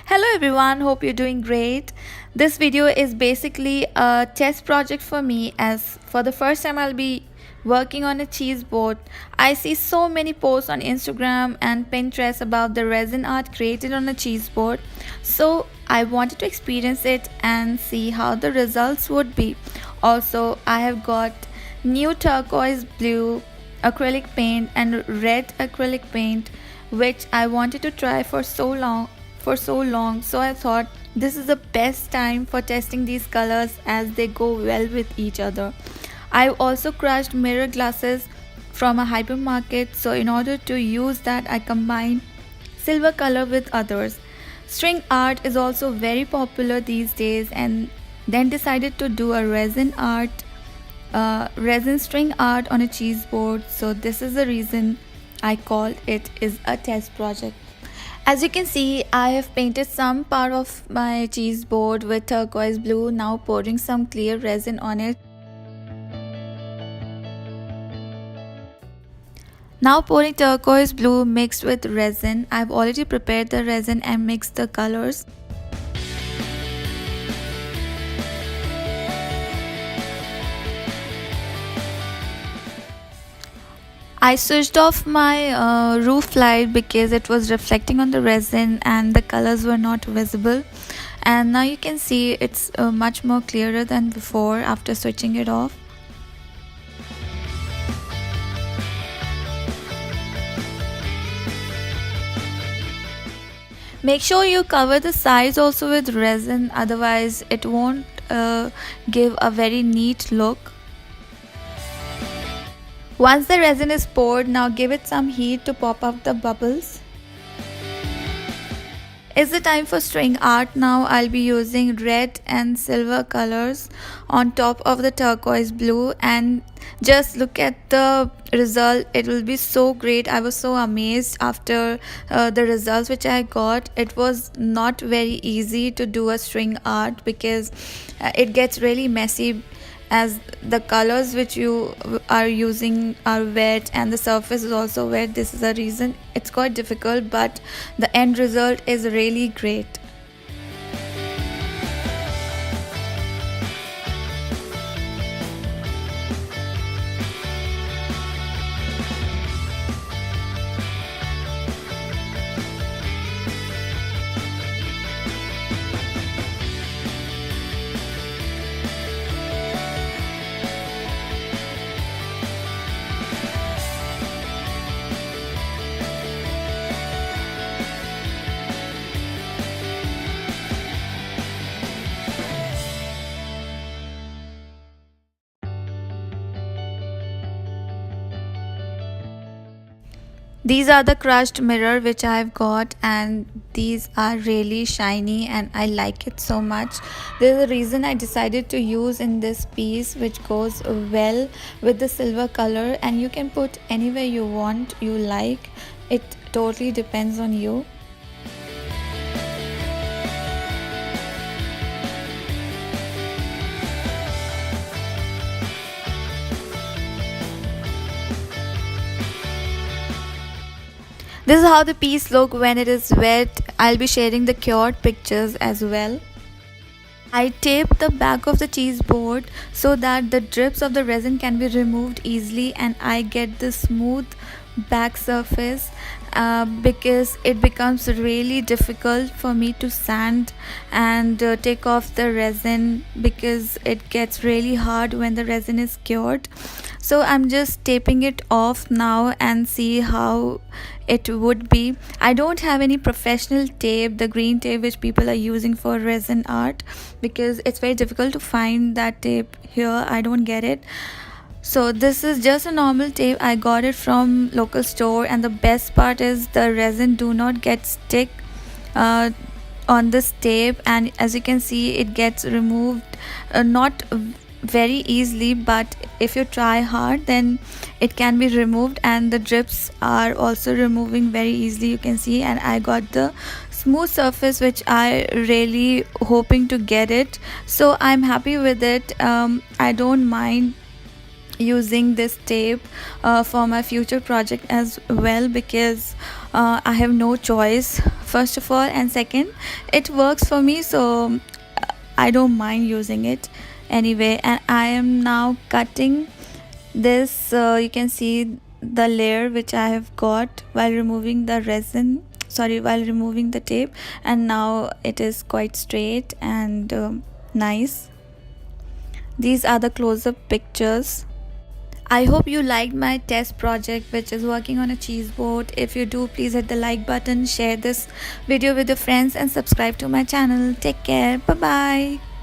Hello everyone, hope you're doing great. This video is basically a test project for me, as for the first time I'll be working on a cheese board. I see so many posts on Instagram and Pinterest about the resin art created on a cheese board. So I wanted to experience it and see how the results would be. Also, I have got new turquoise blue acrylic paint and red acrylic paint, which I wanted to try for so long, so I thought this is the best time for testing these colors as they go well with each other. I also crushed mirror glasses from a hypermarket, so in order to use that I combined silver color with others. String art is also very popular these days, and then decided to do a resin string art on a cheese board. So this is the reason I called it is a test project. As you can see, I have painted some part of my cheese board with turquoise blue, now pouring some clear resin on it. Now pouring turquoise blue mixed with resin. I've already prepared the resin and mixed the colors. I switched off my roof light because it was reflecting on the resin and the colors were not visible. And now you can see it's much more clearer than before after switching it off. Make sure you cover the sides also with resin, otherwise it won't give a very neat look. Once the resin is poured, now give it some heat to pop up the bubbles. It's the time for string art now. I'll be using red and silver colors on top of the turquoise blue, and just look at the result. It will be so great. I was so amazed after the results which I got. It was not very easy to do a string art because it gets really messy as the colors which you are using are wet and the surface is also wet. This is the reason it's quite difficult, but the end result is really great. These are the crushed mirror which I have got, and these are really shiny and I like it so much. There's a reason I decided to use in this piece which goes well with the silver color, and you can put anywhere you want, you like. It totally depends on you. This is how the piece look when it is wet. I'll be sharing the cured pictures as well. I taped the back of the cheese board so that the drips of the resin can be removed easily and I get the smooth back surface, because it becomes really difficult for me to sand and take off the resin because it gets really hard when the resin is cured. So I'm just taping it off now and see how it would be. I don't have any professional tape, the green tape which people are using for resin art, because it's very difficult to find that tape here. I don't get it. So this is just a normal tape. I got it from local store, and the best part is the resin do not get stick uh, on this tape, and as you can see it gets removed not very easily, but if you try hard then it can be removed, and the drips are also removing very easily, you can see. And I got the smooth surface which I really hoping to get it, so I'm happy with it. I don't mind using this tape for my future project as well, because I have no choice first of all, and second, it works for me, so I don't mind using it anyway. And I am now cutting this. You can see the layer which I have got while removing the while removing the tape, and now it is quite straight and nice. These are the close-up pictures. I hope you liked my test project, which is working on a cheese board. If you do, please hit the like button, share this video with your friends, and subscribe to my channel. Take care. Bye bye.